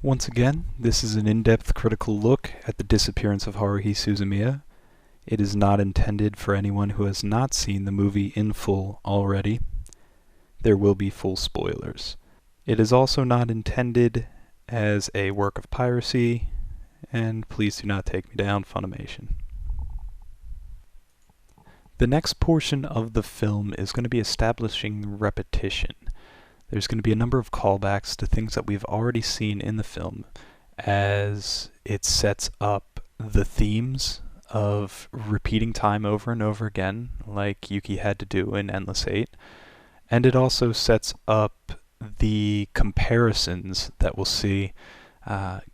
Once again, this is an in-depth critical look at the disappearance of Haruhi Suzumiya. It is not intended for anyone who has not seen the movie in full already. There will be full spoilers. It is also not intended as a work of piracy, and please do not take me down, Funimation. The next portion of the film is going to be establishing repetition. There's going to be a number of callbacks to things that we've already seen in the film as it sets up the themes of repeating time over and over again, like Yuki had to do in Endless 8, and it also sets up the comparisons that we'll see.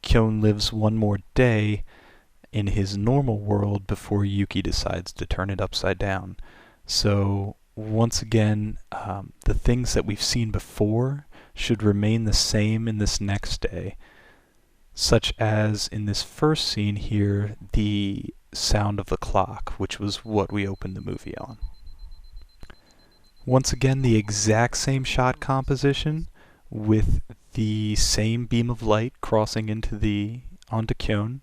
Kyon lives one more day in his normal world before Yuki decides to turn it upside down. So once again, the things that we've seen before should remain the same in this next day, such as in this first scene here, the sound of the clock, which was what we opened the movie on. Once again, the exact same shot composition with the same beam of light crossing onto Kyon.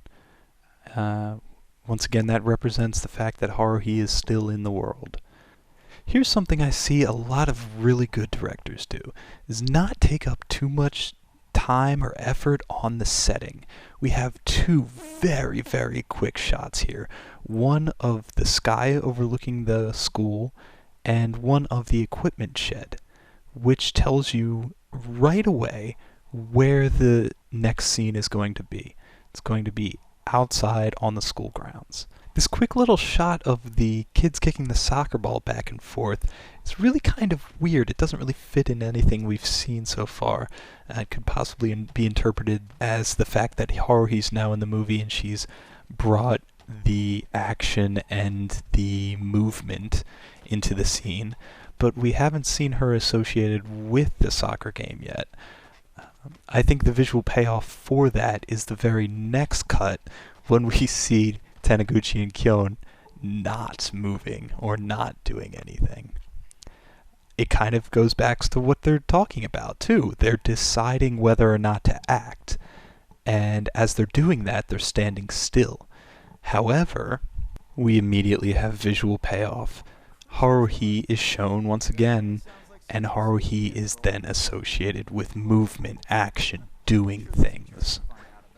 Once again, that represents the fact that Haruhi is still in the world. Here's something I see a lot of really good directors do, is not take up too much time or effort on the setting. We have two very, very quick shots here. One of the sky overlooking the school, and one of the equipment shed, which tells you right away where the next scene is going to be. It's going to be outside on the school grounds. This quick little shot of the kids kicking the soccer ball back and forth is really kind of weird. It doesn't really fit in anything we've seen so far. It could possibly be interpreted as the fact that Haruhi's now in the movie and she's brought the action and the movement into the scene, but we haven't seen her associated with the soccer game yet. I think the visual payoff for that is the very next cut when we see Taniguchi and Kyon not moving or not doing anything. It kind of goes back to what they're talking about too. They're deciding whether or not to act, and as they're doing that, they're standing still. However, we immediately have visual payoff. Haruhi is shown once again, and Haruhi is then associated with movement, action, doing things.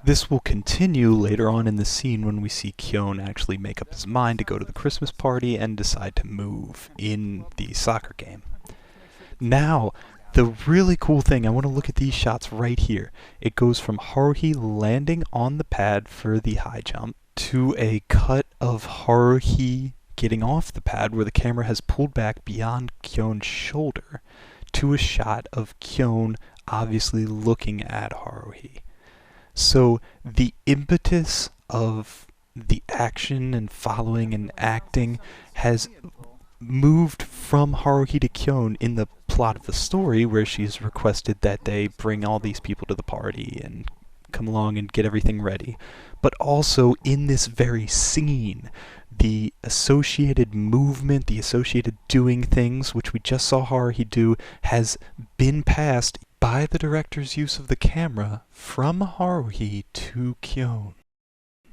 This will continue later on in the scene when we see Kyon actually make up his mind to go to the Christmas party and decide to move in the soccer game. Now, the really cool thing, I want to look at these shots right here. It goes from Haruhi landing on the pad for the high jump to a cut of Haruhi getting off the pad where the camera has pulled back beyond Kyon's shoulder to a shot of Kyon obviously looking at Haruhi. So the impetus of the action and following and acting has moved from Haruhi to Kyon in the plot of the story, where she's requested that they bring all these people to the party and come along and get everything ready. But also in this very scene, the associated movement, the associated doing things, which we just saw Haruhi do, has been passed by the director's use of the camera from Haruhi to Kyon.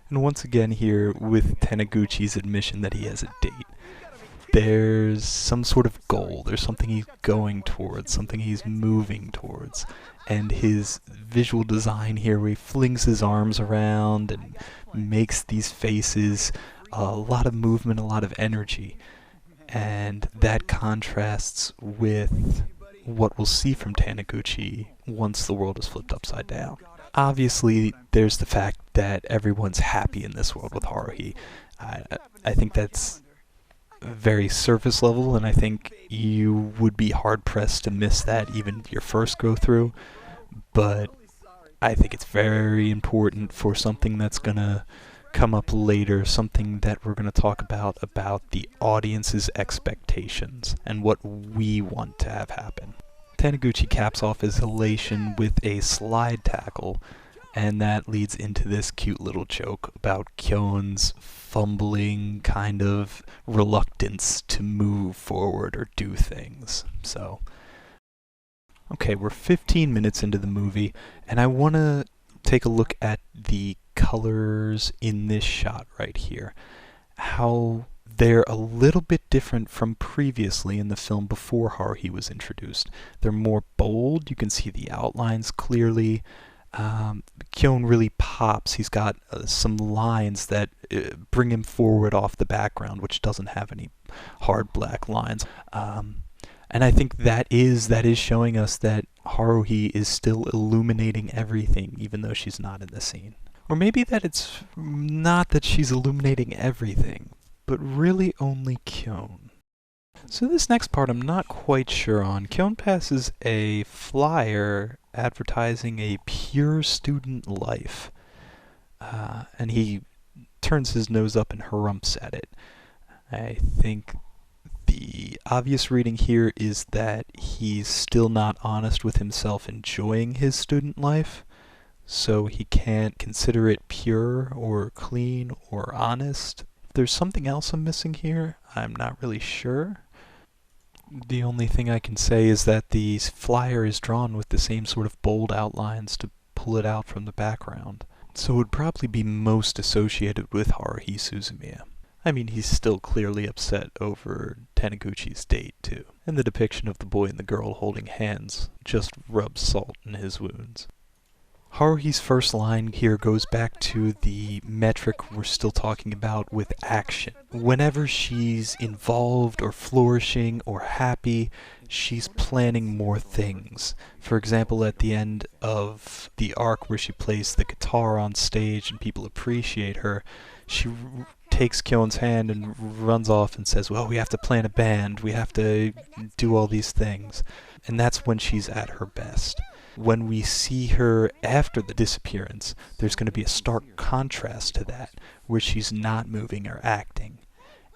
And once again here, with Taniguchi's admission that he has a date, there's some sort of goal, there's something he's going towards, something he's moving towards. And his visual design here, where he flings his arms around and makes these faces, a lot of movement, a lot of energy. And that contrasts with what we'll see from Taniguchi once the world is flipped upside down. Obviously, there's the fact that everyone's happy in this world with Haruhi. I think that's very surface level, and I think you would be hard-pressed to miss that even your first go-through, but I think it's very important for something that's going to come up later, something that we're going to talk about the audience's expectations and what we want to have happen. Taniguchi caps off his elation with a slide tackle, and that leads into this cute little joke about Kyon's fumbling kind of reluctance to move forward or do things. So, okay, we're 15 minutes into the movie, and I want to take a look at the colors in this shot right here. How they're a little bit different from previously in the film before Haruhi was introduced. They're more bold, you can see the outlines clearly. Kyon really pops. He's got some lines that bring him forward off the background, which doesn't have any hard black lines. And I think that is showing us that Haruhi is still illuminating everything, even though she's not in the scene. Or maybe that it's not that she's illuminating everything, but really only Kyon. So this next part I'm not quite sure on. Kyon passes a flyer advertising a pure student life, and he turns his nose up and harumphs at it. I think the obvious reading here is that he's still not honest with himself enjoying his student life, so he can't consider it pure or clean or honest. If there's something else I'm missing here, I'm not really sure. The only thing I can say is that the flyer is drawn with the same sort of bold outlines to pull it out from the background, so it would probably be most associated with Haruhi Suzumiya. I mean, he's still clearly upset over Taniguchi's date, too, and the depiction of the boy and the girl holding hands just rubs salt in his wounds. Haruhi's first line here goes back to the metric we're still talking about with action. Whenever she's involved or flourishing or happy, she's planning more things. For example, at the end of the arc where she plays the guitar on stage and people appreciate her, she takes Kyon's hand and runs off and says, well, we have to plan a band, we have to do all these things. And that's when she's at her best. When we see her after the disappearance, there's going to be a stark contrast to that, where she's not moving or acting,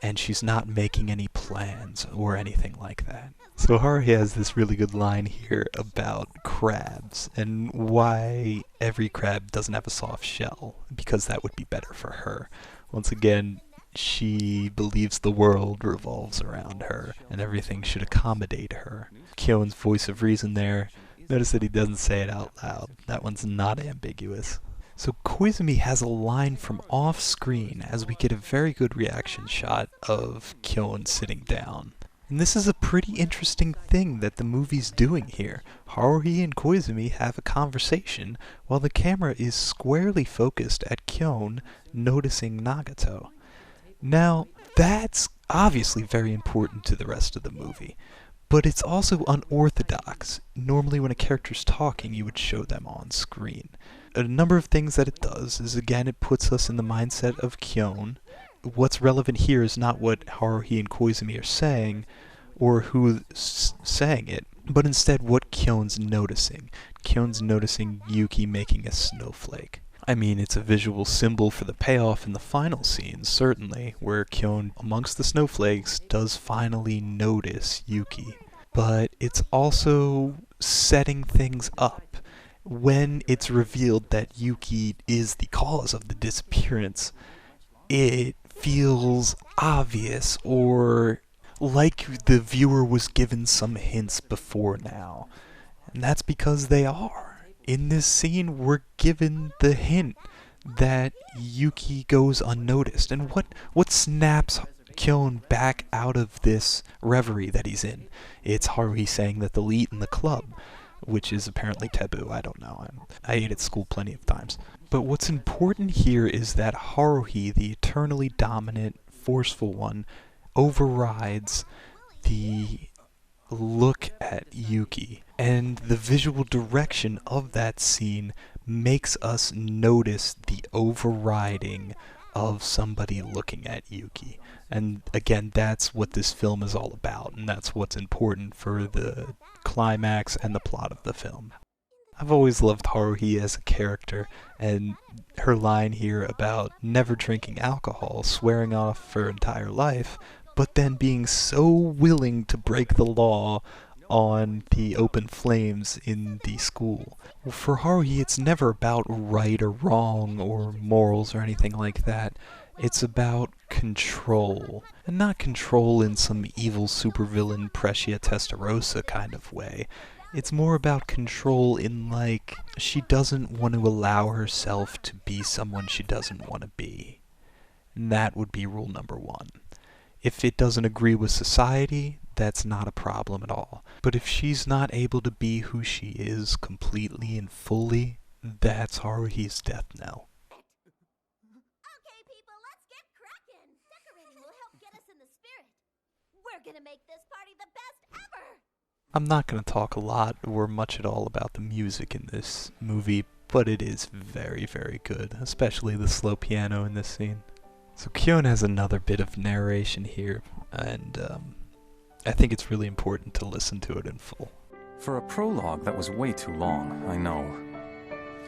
and she's not making any plans or anything like that. So Haruhi has this really good line here about crabs, and why every crab doesn't have a soft shell, because that would be better for her. Once again, she believes the world revolves around her, and everything should accommodate her. Kyon's voice of reason there. Notice that he doesn't say it out loud. That one's not ambiguous. So Koizumi has a line from off screen as we get a very good reaction shot of Kyon sitting down. And this is a pretty interesting thing that the movie's doing here. Haruhi and Koizumi have a conversation while the camera is squarely focused at Kyon noticing Nagato. Now, that's obviously very important to the rest of the movie. But it's also unorthodox. Normally when a character's talking, you would show them on screen. A number of things that it does is, again, it puts us in the mindset of Kyon. What's relevant here is not what Haruhi and Koizumi are saying, or who's saying it, but instead what Kyon's noticing. Kyon's noticing Yuki making a snowflake. I mean, it's a visual symbol for the payoff in the final scene, certainly, where Kyon, amongst the snowflakes, does finally notice Yuki. But it's also setting things up. When it's revealed that Yuki is the cause of the disappearance, it feels obvious, or like the viewer was given some hints before now. And that's because they are. In this scene, we're given the hint that Yuki goes unnoticed. And what snaps Kyon back out of this reverie that he's in? It's Haruhi saying that they'll eat in the club, which is apparently taboo. I don't know. I ate at school plenty of times. But what's important here is that Haruhi, the eternally dominant, forceful one, overrides the look at Yuki, and the visual direction of that scene makes us notice the overriding of somebody looking at Yuki. And again, that's what this film is all about, and that's what's important for the climax and the plot of the film. I've always loved Haruhi as a character, and her line here about never drinking alcohol, swearing off her entire life, but then being so willing to break the law on the open flames in the school. For Haruhi, it's never about right or wrong or morals or anything like that. It's about control. And not control in some evil supervillain Precia Testarossa kind of way. It's more about control in, like, she doesn't want to allow herself to be someone she doesn't want to be. And that would be rule number one. If it doesn't agree with society, that's not a problem at all. But if she's not able to be who she is completely and fully, that's Haruhi's death knell. Okay, people, let's get crackin'. Decorating will help get us in the spirit. We're gonna make this party the best ever! I'm not going to talk a lot or much at all about the music in this movie, but it is very, very good, especially the slow piano in this scene. So Kyon has another bit of narration here, and I think it's really important to listen to it in full. For a prologue, that was way too long, I know.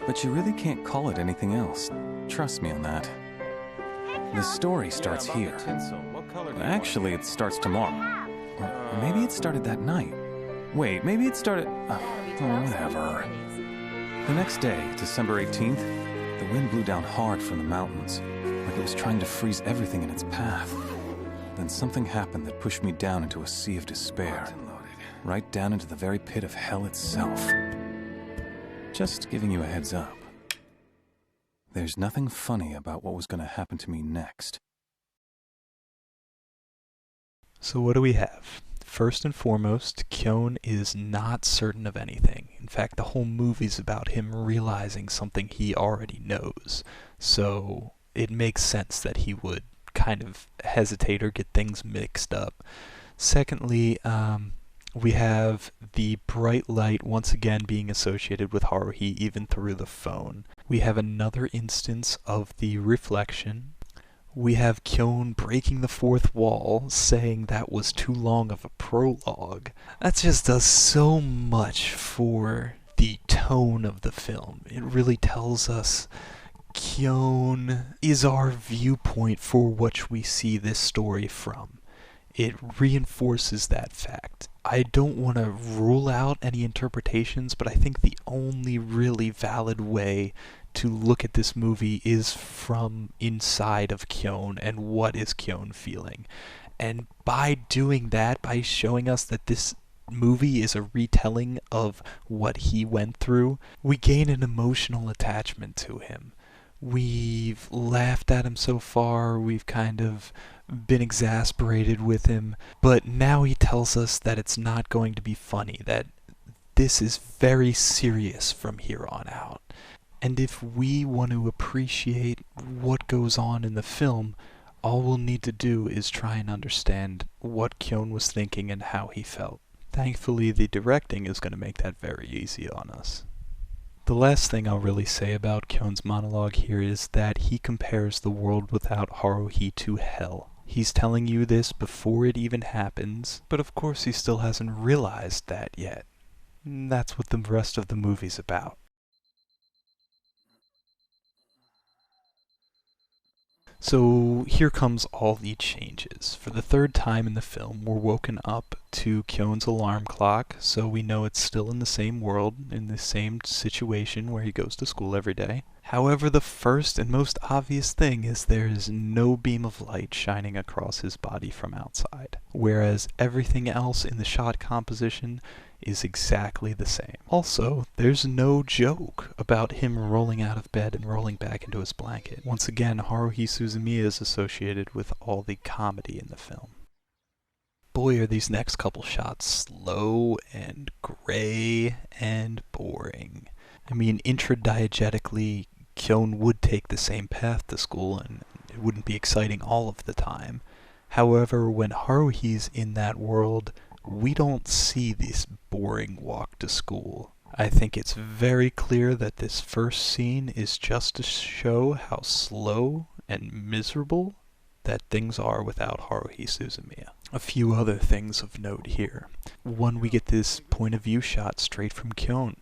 But you really can't call it anything else. Trust me on that. The story starts here. Actually, it starts tomorrow. Or maybe it started that night. Wait, maybe it started... whatever. The next day, December 18th, the wind blew down hard from the mountains, like it was trying to freeze everything in its path. Then something happened that pushed me down into a sea of despair, right down into the very pit of hell itself. Just giving you a heads up. There's nothing funny about what was going to happen to me next. So what do we have? First and foremost, Kyon is not certain of anything. In fact, the whole movie's about him realizing something he already knows. So it makes sense that he would kind of hesitate or get things mixed up. Secondly, we have the bright light once again being associated with Haruhi even through the phone. We have another instance of the reflection. We have Kyon breaking the fourth wall, saying that was too long of a prologue. That just does so much for the tone of the film. It really tells us Kyon is our viewpoint for which we see this story from. It reinforces that fact. I don't want to rule out any interpretations, but I think the only really valid way to look at this movie is from inside of Kyon and what is Kyon feeling. And by doing that, by showing us that this movie is a retelling of what he went through, we gain an emotional attachment to him. We've laughed at him so far, we've kind of been exasperated with him, but now he tells us that it's not going to be funny, that this is very serious from here on out. And if we want to appreciate what goes on in the film, all we'll need to do is try and understand what Kyon was thinking and how he felt. Thankfully, the directing is going to make that very easy on us. The last thing I'll really say about Kyon's monologue here is that he compares the world without Haruhi to hell. He's telling you this before it even happens, but of course he still hasn't realized that yet. That's what the rest of the movie's about. So here comes all the changes. For the third time in the film, we're woken up to Kyon's alarm clock, so we know it's still in the same world, in the same situation where he goes to school every day. However, the first and most obvious thing is there is no beam of light shining across his body from outside, whereas everything else in the shot composition is exactly the same. Also, there's no joke about him rolling out of bed and rolling back into his blanket. Once again, Haruhi Suzumiya is associated with all the comedy in the film. Boy, are these next couple shots slow and gray and boring. I mean, intradiegetically, Kyon would take the same path to school and it wouldn't be exciting all of the time. However, when Haruhi's in that world, we don't see this boring walk to school. I think it's very clear that this first scene is just to show how slow and miserable that things are without Haruhi Suzumiya. A few other things of note here. One, we get this point of view shot straight from Kyon.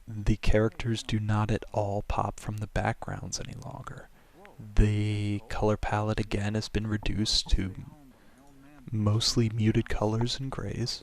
The characters do not at all pop from the backgrounds any longer. The color palette again has been reduced to mostly muted colors and grays.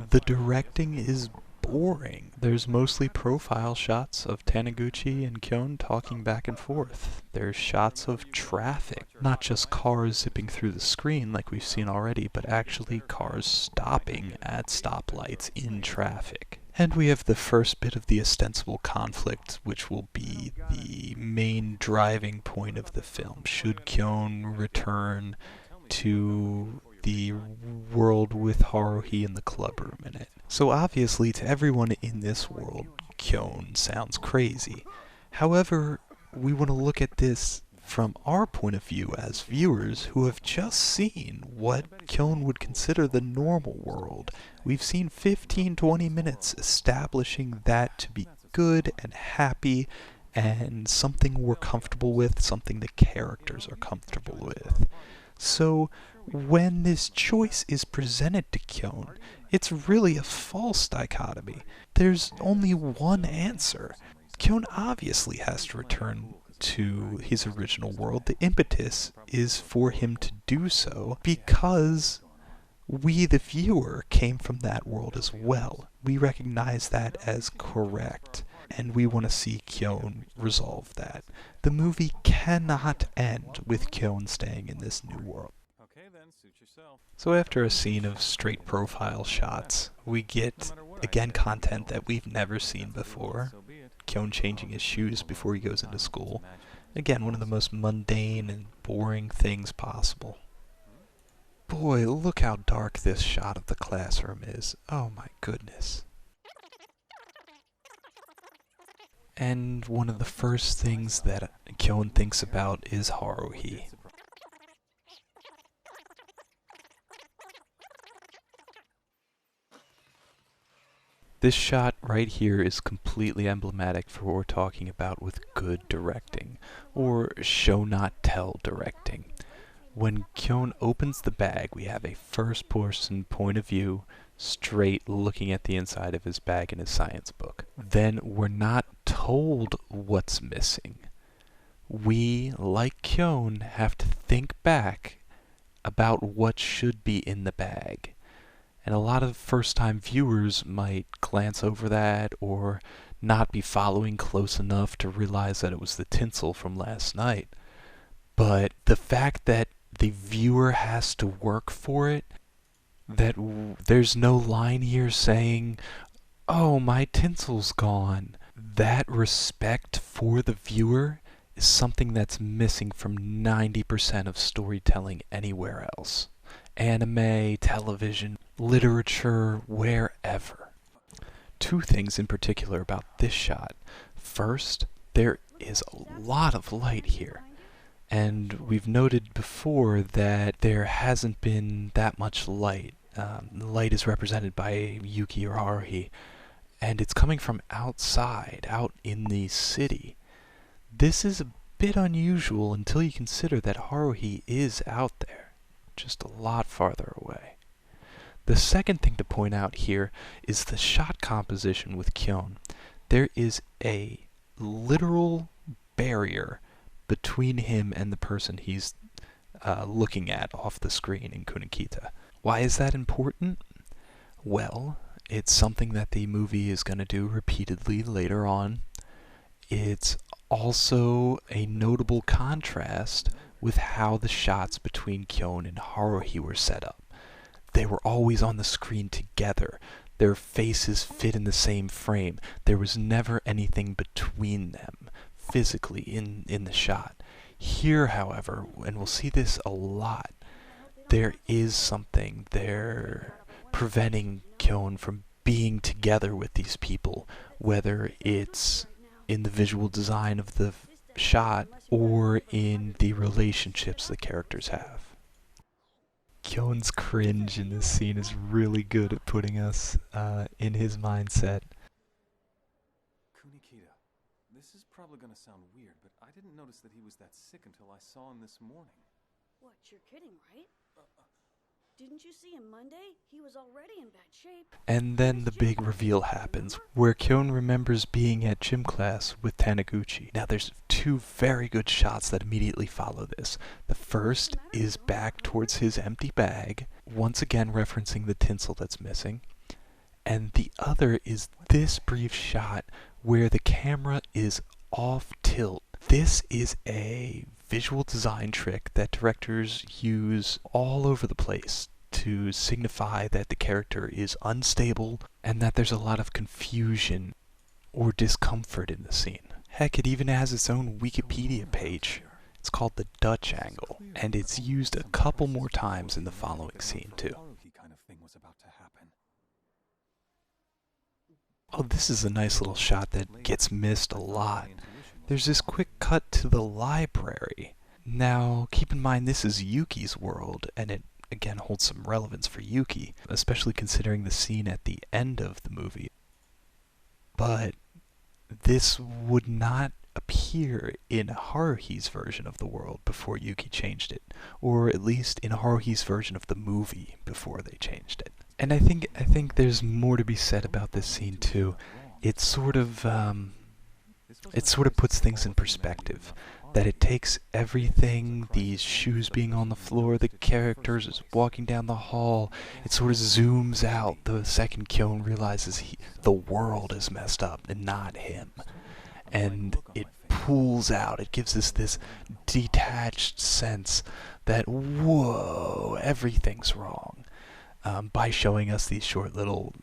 The directing is boring. There's mostly profile shots of Taniguchi and Kyon talking back and forth. There's shots of traffic, not just cars zipping through the screen like we've seen already, but actually cars stopping at stoplights in traffic. And we have the first bit of the ostensible conflict, which will be the main driving point of the film. Should Kyon return to the world with Haruhi in the club room in it? So obviously, to everyone in this world, Kyon sounds crazy. However, we want to look at this from our point of view as viewers who have just seen what Kyon would consider the normal world. We've seen 15-20 minutes establishing that to be good and happy and something we're comfortable with, something the characters are comfortable with. So when this choice is presented to Kyon, it's really a false dichotomy. There's only one answer. Kyon obviously has to return to his original world. The impetus is for him to do so because we, the viewer, came from that world as well. We recognize that as correct, and we want to see Kyon resolve that. The movie cannot end with Kyon staying in this new world. So after a scene of straight profile shots, we get, again, content that we've never seen before. Kyon changing his shoes before he goes into school. Again, one of the most mundane and boring things possible. Boy, look how dark this shot of the classroom is. Oh my goodness. And one of the first things that Kyon thinks about is Haruhi. This shot right here is completely emblematic for what we're talking about with good directing, or show not tell directing. When Kyon opens the bag, we have a first-person point of view, straight looking at the inside of his bag in his science book. Then we're not told what's missing. We, like Kyon, have to think back about what should be in the bag. And a lot of first-time viewers might glance over that or not be following close enough to realize that it was the tinsel from last night. But the fact that the viewer has to work for it, that there's no line here saying, oh, my tinsel's gone. That respect for the viewer is something that's missing from 90% of storytelling anywhere else. Anime, television, literature, wherever. Two things in particular about this shot. First, there is a lot of light here. And we've noted before that there hasn't been that much light. Light is represented by Yuki or Haruhi, and it's coming from outside, out in the city. This is a bit unusual until you consider that Haruhi is out there, just a lot farther away. The second thing to point out here is the shot composition with Kyon. There is a literal barrier between him and the person he's looking at off the screen in Kunikita. Why is that important? Well, it's something that the movie is going to do repeatedly later on. It's also a notable contrast with how the shots between Kyon and Haruhi were set up. They were always on the screen together. Their faces fit in the same frame. There was never anything between them physically in the shot. Here, however, and we'll see this a lot, there is something there preventing Kyon from being together with these people, whether it's in the visual design of the shot or in the relationships the characters have. Kyon's cringe in this scene is really good at putting us in his mindset. Kunikita, this is probably gonna sound weird, but I didn't notice that he was that sick until I saw him this morning. What, you're kidding, right? Didn't you see him Monday? He was already in bad shape. And then the big reveal happens, where Kyon remembers being at gym class with Taniguchi. Now there's two very good shots that immediately follow this. The first is back towards his empty bag, once again referencing the tinsel that's missing. and the other is this brief shot where the camera is off tilt. This is a visual design trick that directors use all over the place to signify that the character is unstable and that there's a lot of confusion or discomfort in the scene. Heck, it even has its own Wikipedia page. It's called the Dutch angle, and it's used a couple more times in the following scene too. Oh, this is a nice little shot that gets missed a lot. There's this quick cut to the library. Now, keep in mind this is Yuki's world, and it again holds some relevance for Yuki, especially considering the scene at the end of the movie. But this would not appear in Haruhi's version of the world before Yuki changed it, or at least in Haruhi's version of the movie before they changed it. And I think there's more to be said about this scene too. It sort of puts things in perspective. That it takes everything, these shoes being on the floor, the characters walking down the hall, it sort of zooms out the second Kyon realizes the world is messed up and not him. And it pulls out, it gives us this detached sense that, whoa, everything's wrong. By showing us these short little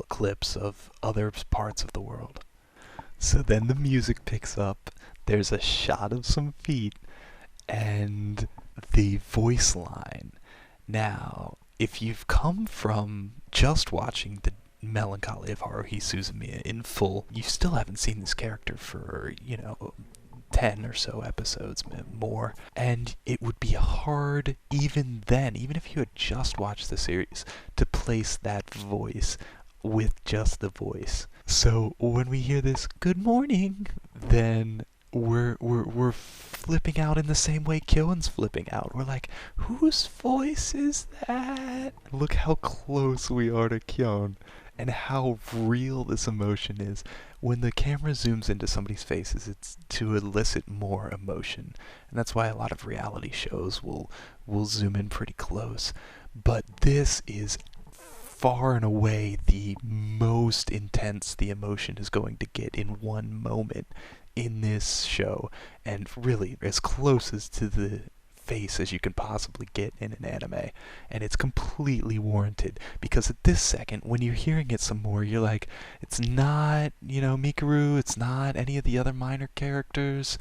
clips of other parts of the world. So then the music picks up, there's a shot of some feet, and the voice line. Now, if you've come from just watching the Melancholy of Haruhi Suzumiya in full, you still haven't seen this character for, 10 or so episodes more, and it would be hard even then, even if you had just watched the series, to place that voice with just the voice. So when we hear this "good morning," then we're flipping out in the same way Kyon's flipping out. We're like, whose voice is that? Look how close we are to Kyon and how real this emotion is. When the camera zooms into somebody's faces, it's to elicit more emotion. And that's why a lot of reality shows will zoom in pretty close. But this is far and away the most intense the emotion is going to get in one moment in this show, and really as close as to the face as you can possibly get in an anime. And it's completely warranted, because at this second, when you're hearing it some more, you're like, it's not, Mikuru, it's not any of the other minor characters.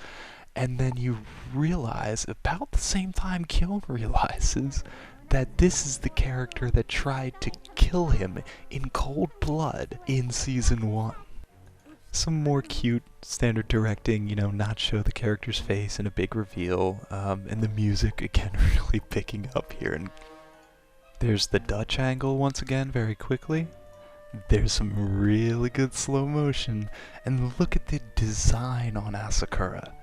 And then you realize, about the same time Kyon realizes, that this is the character that tried to kill him in cold blood in season 1. Some more cute standard directing, not show the character's face in a big reveal, and the music again really picking up here. And there's the Dutch angle once again very quickly. There's some really good slow motion, and look at the design on Asakura.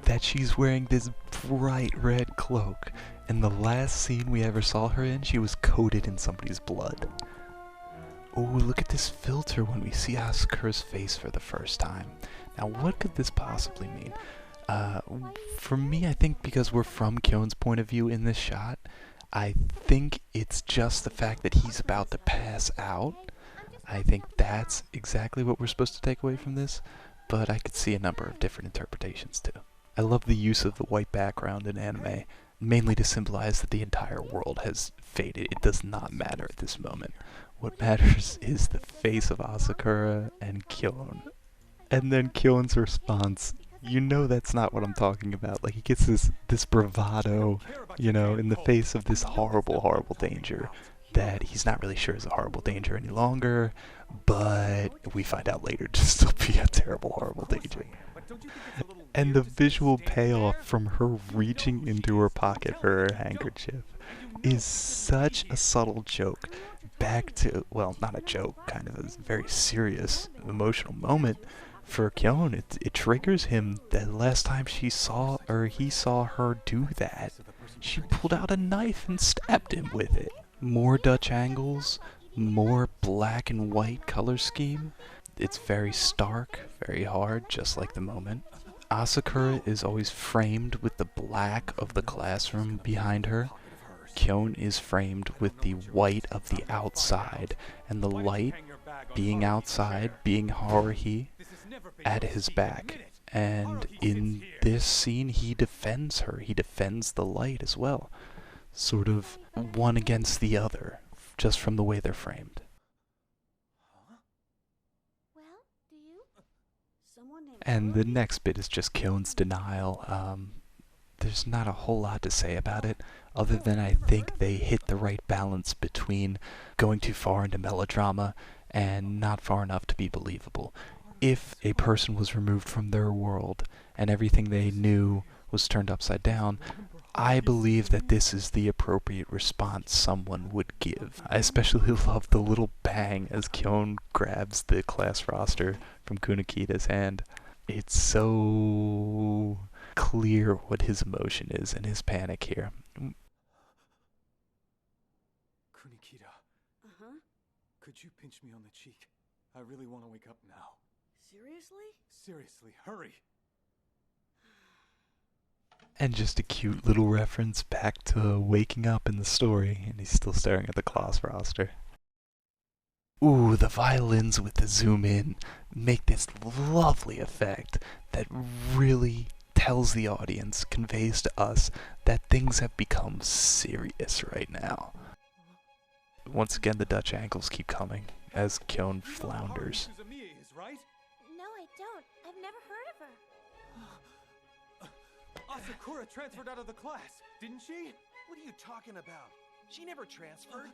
That she's wearing this bright red cloak. In the last scene we ever saw her in, she was coated in somebody's blood. Oh, look at this filter when we see Asakura's face for the first time. Now, what could this possibly mean? For me, I think because we're from Kyon's point of view in this shot, I think it's just the fact that he's about to pass out. I think that's exactly what we're supposed to take away from this, but I could see a number of different interpretations too. I love the use of the white background in anime, mainly to symbolize that the entire world has faded. It does not matter at this moment. What matters is the face of Asakura and Kyon. And then Kyon's response, that's not what I'm talking about. Like, he gets this bravado, in the face of this horrible, horrible danger that he's not really sure is a horrible danger any longer, but we find out later to still be a terrible, horrible danger. And the visual payoff from her reaching into her pocket for her handkerchief is such a subtle joke back to, well, not a joke, kind of a very serious, emotional moment for Kyon. It triggers him that last time he saw her do that, she pulled out a knife and stabbed him with it. More Dutch angles, more black and white color scheme. It's very stark, very hard, just like the moment. Asakura is always framed with the black of the classroom behind her, Kyon is framed with the white of the outside, and the light being outside, being Haruhi at his back. And in this scene, he defends her. He defends the light as well. Sort of one against the other, just from the way they're framed. Well, do you? Someone named And the Haruhi? next bit is just Kyon's denial. There's not a whole lot to say about it, other than I think they hit the right balance between going too far into melodrama and not far enough to be believable. If a person was removed from their world and everything they knew was turned upside down, I believe that this is the appropriate response someone would give. I especially love the little bang as Kyon grabs the class roster from Kunakita's hand. It's so clear what his emotion is and his panic here. Kunikita, Uh-huh. could you pinch me on the cheek? I really want to wake up now. Seriously? Seriously, hurry! And just a cute little reference back to waking up in the story, and he's still staring at the class roster. Ooh, the violins with the zoom in make this lovely effect that really tells the audience, conveys to us that things have become serious right now. Once again, the Dutch ankles keep coming as Kyon flounders. Haruhi Suzumiya is, right? No, I don't. I've never heard of her. Asakura transferred out of the class, didn't she? What are you talking about? She never transferred.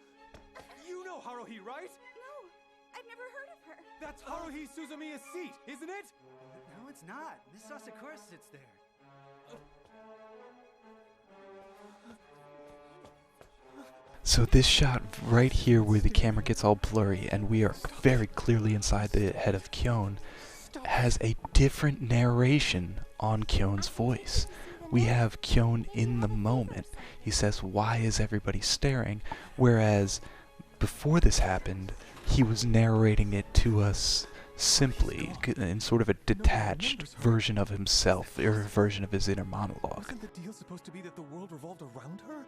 You know Haruhi, right? No, I've never heard of her. That's Haruhi Suzumiya's seat, isn't it? No, it's not. Miss Asakura sits there. So this shot right here where the camera gets all blurry and we are very clearly inside the head of Kyon has a different narration on Kyon's voice. We have Kyon in the moment. He says, "Why is everybody staring?" Whereas before this happened, he was narrating it to us simply in sort of a detached version of himself, or a version of his inner monologue. Wasn't the deal supposed to be that the world revolved around her?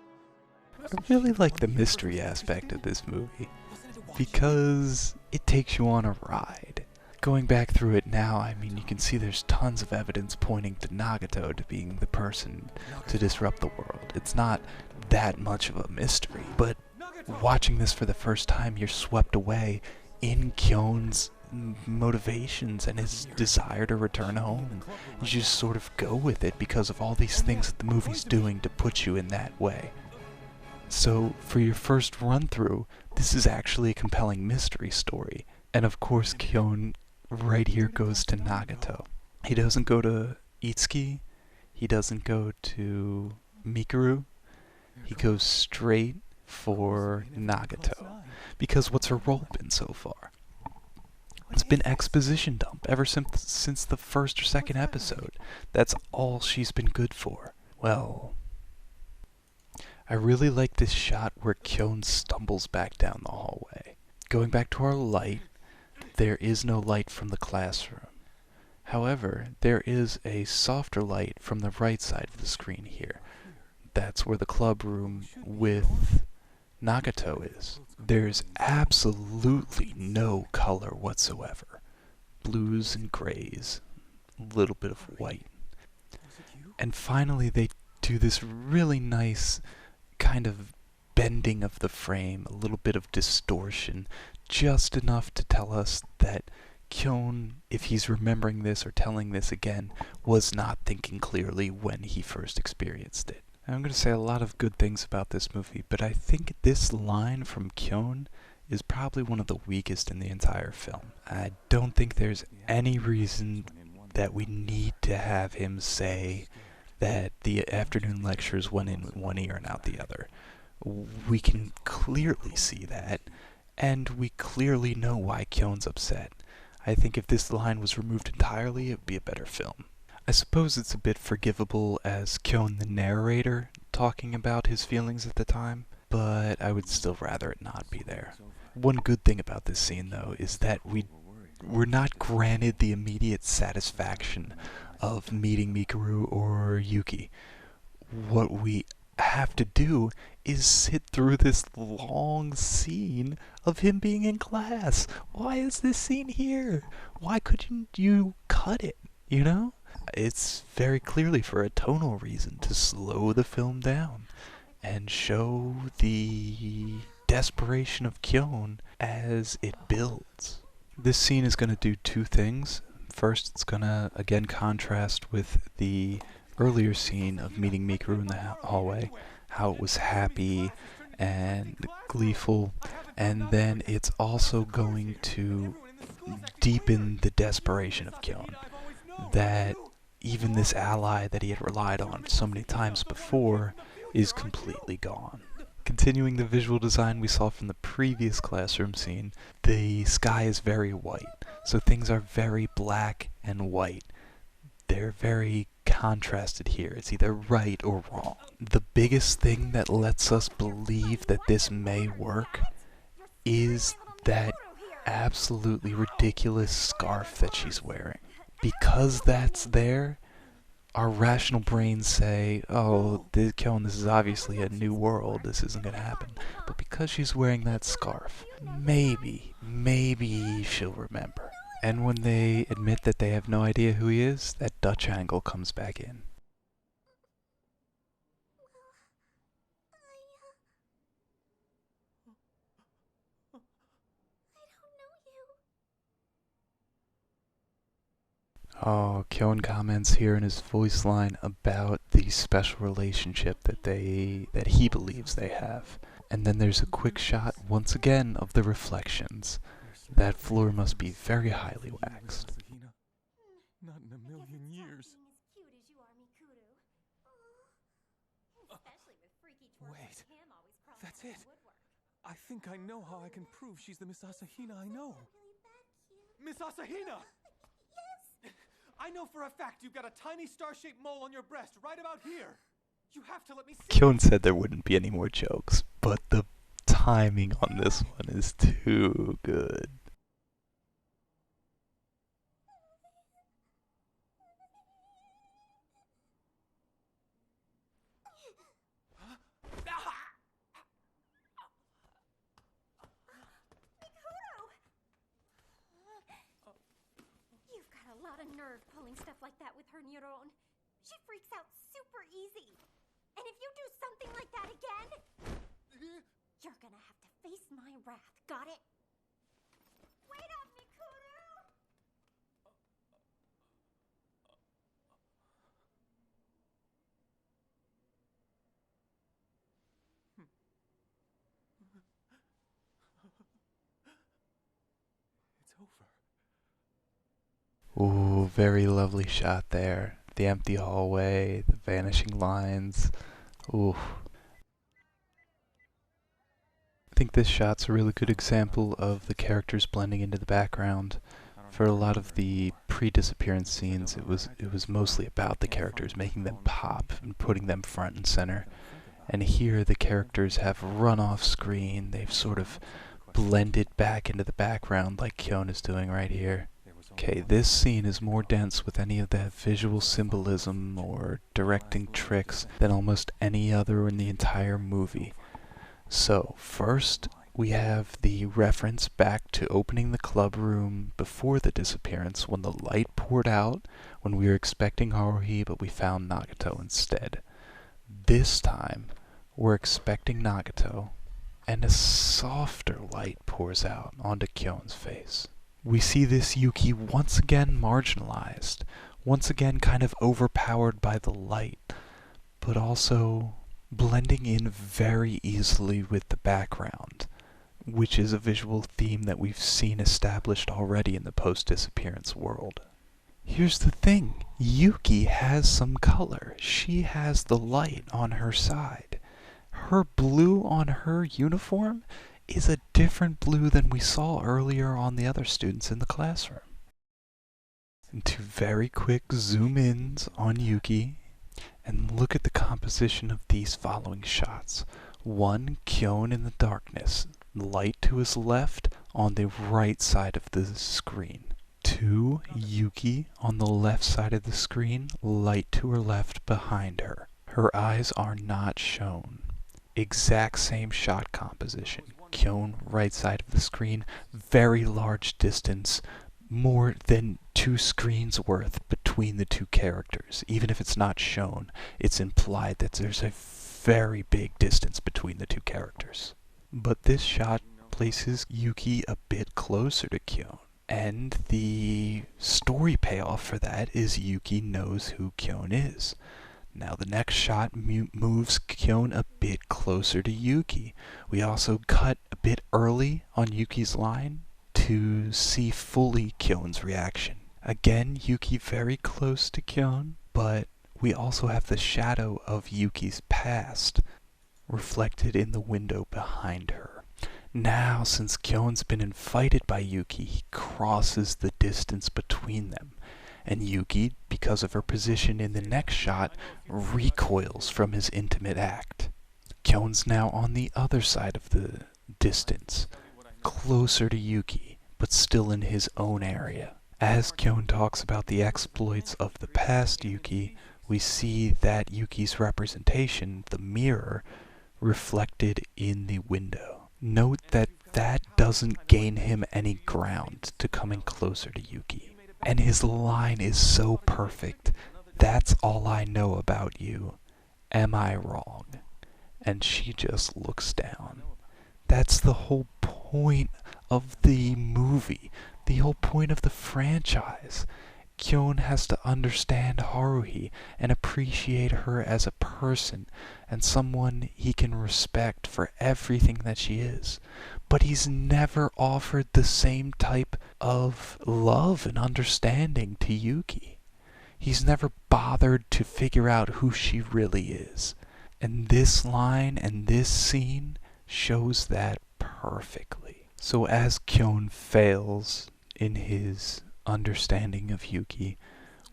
I really like the mystery aspect of this movie because it takes you on a ride. Going back through it now, I mean, you can see there's tons of evidence pointing to Nagato to being the person to disrupt the world. It's not that much of a mystery, but watching this for the first time, you're swept away in Kyon's motivations and his desire to return home. And you just sort of go with it because of all these things that the movie's doing to put you in that way. So, for your first run-through, this is actually a compelling mystery story. And of course, Kyon right here goes to Nagato. He doesn't go to Itsuki. He doesn't go to Mikuru. He goes straight for Nagato. Because what's her role been so far? It's been exposition dump ever since the first or second episode. That's all she's been good for. Well, I really like this shot where Kyon stumbles back down the hallway. Going back to our light, there is no light from the classroom. However, there is a softer light from the right side of the screen here. That's where the club room with Nagato is. There's absolutely no color whatsoever. Blues and grays, a little bit of white. And finally they do this really nice kind of bending of the frame, a little bit of distortion, just enough to tell us that Kyon, if he's remembering this or telling this again, was not thinking clearly when he first experienced it. I'm going to say a lot of good things about this movie, but I think this line from Kyon is probably one of the weakest in the entire film. I don't think there's any reason that we need to have him say that the afternoon lectures went in with one ear and out the other. We can clearly see that, and we clearly know why Kyon's upset. I think if this line was removed entirely, it would be a better film. I suppose it's a bit forgivable as Kyon the narrator talking about his feelings at the time, but I would still rather it not be there. One good thing about this scene, though, is that we're not granted the immediate satisfaction of meeting Mikuru or Yuki. What we have to do is sit through this long scene of him being in class. Why is this scene here? Why couldn't you cut it, you know? It's very clearly for a tonal reason, to slow the film down and show the desperation of Kyon as it builds. This scene is going to do two things. First, it's going to again contrast with the earlier scene of meeting Mikuru in the hallway, how it was happy and gleeful, and then it's also going to deepen the desperation of Kyon, that even this ally that he had relied on so many times before is completely gone. Continuing the visual design we saw from the previous classroom scene, the sky is very white, so things are very black and white. They're very contrasted here. It's either right or wrong. The biggest thing that lets us believe that this may work is that absolutely ridiculous scarf that she's wearing. Because that's there, our rational brains say, oh, Kyon, this is obviously a new world, this isn't going to happen. But because she's wearing that scarf, maybe she'll remember. And when they admit that they have no idea who he is, that Dutch angle comes back in. Oh, Kyon comments here in his voice line about the special relationship that he believes they have. And then there's a quick shot once again of the reflections. That floor must be very highly waxed. Not in a million years. Wait, that's it. I think I know how I can prove she's the Miss Asahina I know. Miss Asahina! I know for a fact you've got a tiny star-shaped mole on your breast right about here. You have to let me see. Kyon said there wouldn't be any more jokes, but the timing on this one is too good. You've got a lot of nerve pulling stuff like that with her neuron. She freaks out super easy. And if you do something like that again, you're gonna have to face my wrath, got it? Wait up, Mikuru! It's over. Ooh, very lovely shot there. The empty hallway, the vanishing lines. Ooh. I think this shot's a really good example of the characters blending into the background. For a lot of the pre-disappearance scenes, it was mostly about the characters, making them pop and putting them front and center. And here the characters have run off screen. They've sort of blended back into the background like Kyon is doing right here. Okay, this scene is more dense with any of that visual symbolism or directing tricks than almost any other in the entire movie. So, first, we have the reference back to opening the club room before the disappearance when the light poured out, when we were expecting Haruhi but we found Nagato instead. This time, we're expecting Nagato, and a softer light pours out onto Kyon's face. We see this Yuki once again marginalized, once again kind of overpowered by the light, but also blending in very easily with the background, which is a visual theme that we've seen established already in the post-disappearance world. Here's the thing, Yuki has some color. She has the light on her side. Her blue on her uniform is a different blue than we saw earlier on the other students in the classroom. And two very quick zoom-ins on Yuki, and look at the composition of these following shots. One, Kyon in the darkness, light to his left on the right side of the screen. Two, Yuki on the left side of the screen, light to her left behind her. Her eyes are not shown. Exact same shot composition. Kyon, right side of the screen, very large distance, more than 2 screens worth between the two characters. Even if it's not shown, it's implied that there's a very big distance between the two characters. But this shot places Yuki a bit closer to Kyon. And the story payoff for that is Yuki knows who Kyon is. Now the next shot moves Kyon a bit closer to Yuki. We also cut a bit early on Yuki's line to see fully Kyon's reaction. Again, Yuki very close to Kyon, but we also have the shadow of Yuki's past reflected in the window behind her. Now, since Kyon's been invited by Yuki, he crosses the distance between them. And Yuki, because of her position in the next shot, recoils from his intimate act. Kyon's now on the other side of the distance, closer to Yuki, but still in his own area. As Kyon talks about the exploits of the past Yuki, we see that Yuki's representation, the mirror, reflected in the window. Note that that doesn't gain him any ground to coming closer to Yuki. And his line is so perfect. That's all I know about you. Am I wrong? And she just looks down. That's the whole point of the movie. The whole point of the franchise. Kyon has to understand Haruhi and appreciate her as a person and someone he can respect for everything that she is. But he's never offered the same type of love and understanding to Yuki. He's never bothered to figure out who she really is. And this line and this scene shows that perfectly. So as Kyon fails in his understanding of Yuki,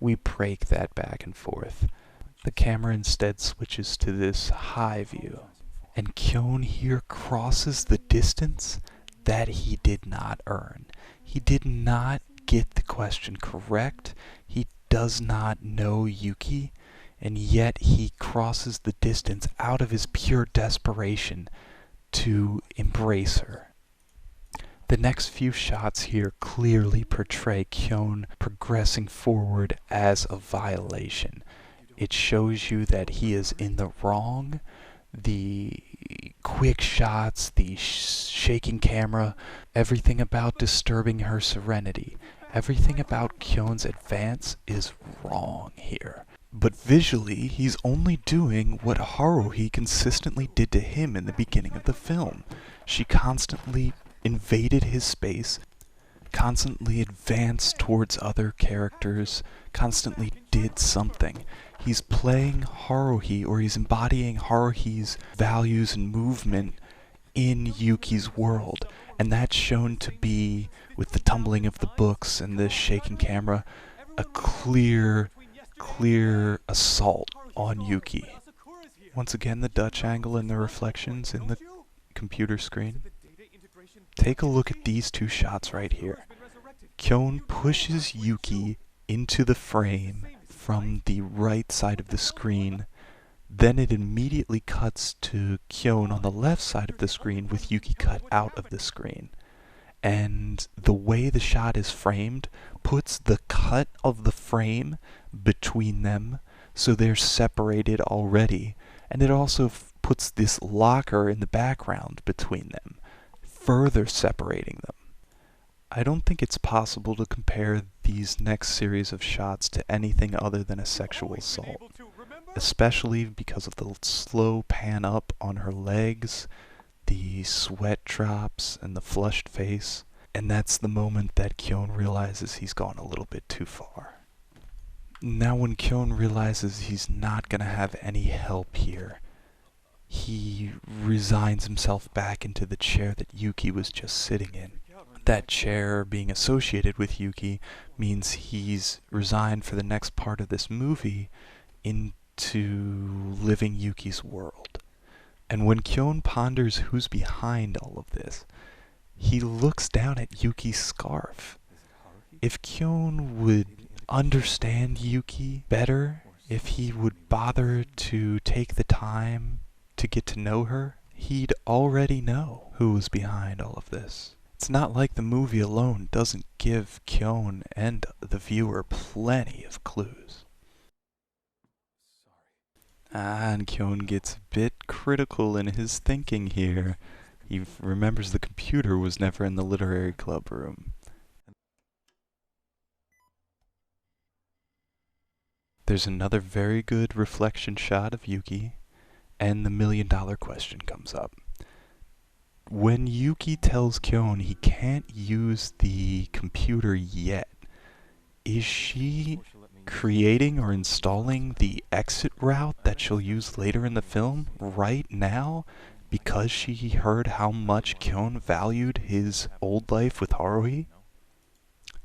we break that back and forth. The camera instead switches to this high view, and Kyon here crosses the distance that he did not earn. He did not get the question correct. He does not know Yuki, and yet he crosses the distance out of his pure desperation to embrace her. The next few shots here clearly portray Kyon progressing forward as a violation. It shows you that he is in the wrong. The quick shots, the shaking camera, everything about disturbing her serenity, everything about Kyon's advance is wrong here. But visually, he's only doing what Haruhi consistently did to him in the beginning of the film. She constantly invaded his space, constantly advanced towards other characters, constantly did something. He's playing Haruhi, or he's embodying Haruhi's values and movement in Yuki's world. And that's shown to be, with the tumbling of the books and the shaking camera, a clear assault on Yuki. Once again, the Dutch angle and the reflections in the computer screen. Take a look at these two shots right here. Kyon pushes Yuki into the frame from the right side of the screen. Then it immediately cuts to Kyon on the left side of the screen with Yuki cut out of the screen. And the way the shot is framed puts the cut of the frame between them so they're separated already. And it also puts this locker in the background between them, further separating them. I don't think it's possible to compare these next series of shots to anything other than a sexual assault, especially because of the slow pan up on her legs, the sweat drops, and the flushed face. And that's the moment that Kyon realizes he's gone a little bit too far. Now when Kyon realizes he's not going to have any help here, he resigns himself back into the chair that Yuki was just sitting in. That chair being associated with Yuki means he's resigned for the next part of this movie into living Yuki's world. And when Kyon ponders who's behind all of this, he looks down at Yuki's scarf. If Kyon would understand Yuki better, if he would bother to take the time to get to know her, he'd already know who was behind all of this. It's not like the movie alone doesn't give Kyon and the viewer plenty of clues. And Kyon gets a bit critical in his thinking here. He remembers the computer was never in the literary club room. There's another very good reflection shot of Yuki, and the $1,000,000 question comes up. When Yuki tells Kyon he can't use the computer yet, is she creating or installing the exit route that she'll use later in the film right now because she heard how much Kyon valued his old life with Haruhi?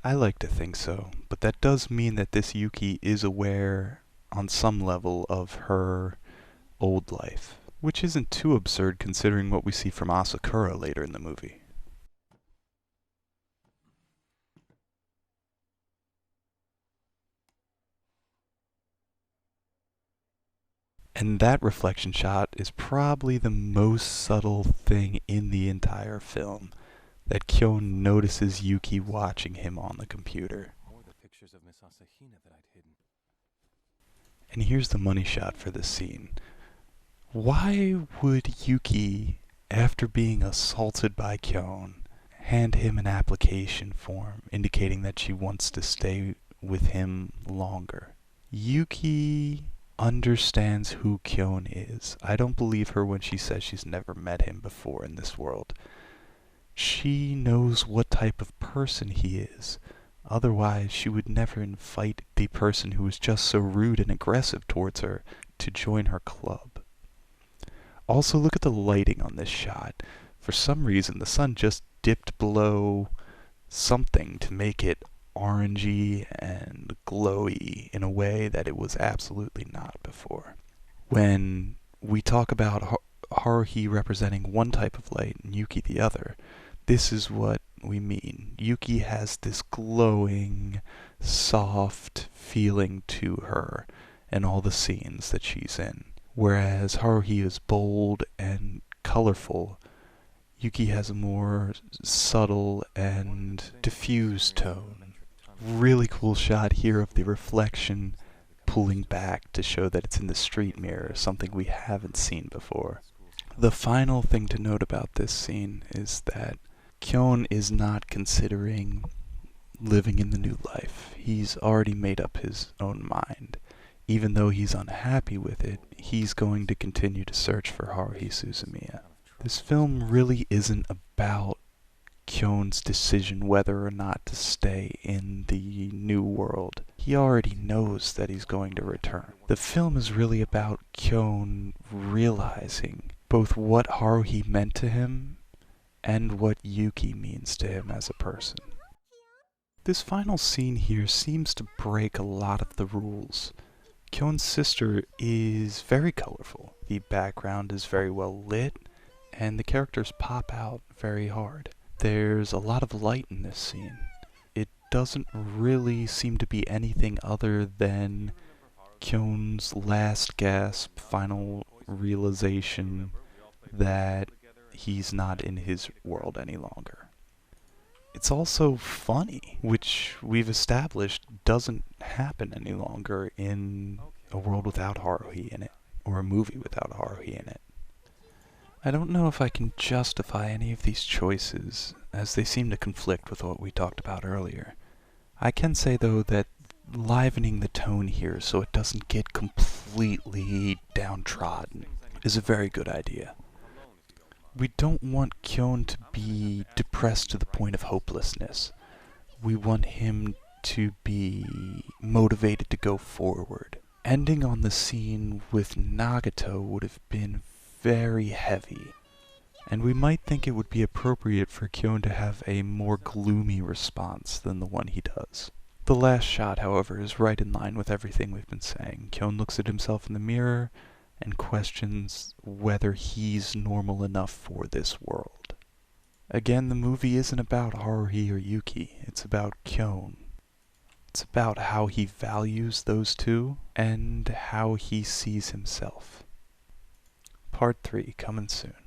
I like to think so, but that does mean that this Yuki is aware on some level of her old life, which isn't too absurd considering what we see from Asakura later in the movie. And that reflection shot is probably the most subtle thing in the entire film, that Kyon notices Yuki watching him on the computer. And here's the money shot for this scene. Why would Yuki, after being assaulted by Kyon, hand him an application form indicating that she wants to stay with him longer? Yuki understands who Kyon is. I don't believe her when she says she's never met him before in this world. She knows what type of person he is. Otherwise, she would never invite the person who was just so rude and aggressive towards her to join her club. Also, look at the lighting on this shot. For some reason, the sun just dipped below something to make it orangey and glowy in a way that it was absolutely not before. When we talk about Haruhi representing one type of light and Yuki the other, this is what we mean. Yuki has this glowing, soft feeling to her in all the scenes that she's in. Whereas Haruhi is bold and colorful, Yuki has a more subtle and diffused tone. Really cool shot here of the reflection pulling back to show that it's in the street mirror, something we haven't seen before. The final thing to note about this scene is that Kyon is not considering living in the new life. He's already made up his own mind. Even though he's unhappy with it, he's going to continue to search for Haruhi Suzumiya. This film really isn't about Kyon's decision whether or not to stay in the new world. He already knows that he's going to return. The film is really about Kyon realizing both what Haruhi meant to him and what Yuki means to him as a person. This final scene here seems to break a lot of the rules. Kyon's sister is very colorful. The background is very well lit, and the characters pop out very hard. There's a lot of light in this scene. It doesn't really seem to be anything other than Kyon's last gasp, final realization that he's not in his world any longer. It's also funny, which we've established doesn't happen any longer in a world without Haruhi in it, or a movie without Haruhi in it. I don't know if I can justify any of these choices, as they seem to conflict with what we talked about earlier. I can say, though, that livening the tone here so it doesn't get completely downtrodden is a very good idea. We don't want Kyon to be depressed to the point of hopelessness. We want him to be motivated to go forward. Ending on the scene with Nagato would have been very heavy, and we might think it would be appropriate for Kyon to have a more gloomy response than the one he does. The last shot, however, is right in line with everything we've been saying. Kyon looks at himself in the mirror and questions whether he's normal enough for this world. Again, the movie isn't about Haruhi or Yuki, it's about Kyon. It's about how he values those two and how he sees himself. Part 3 coming soon.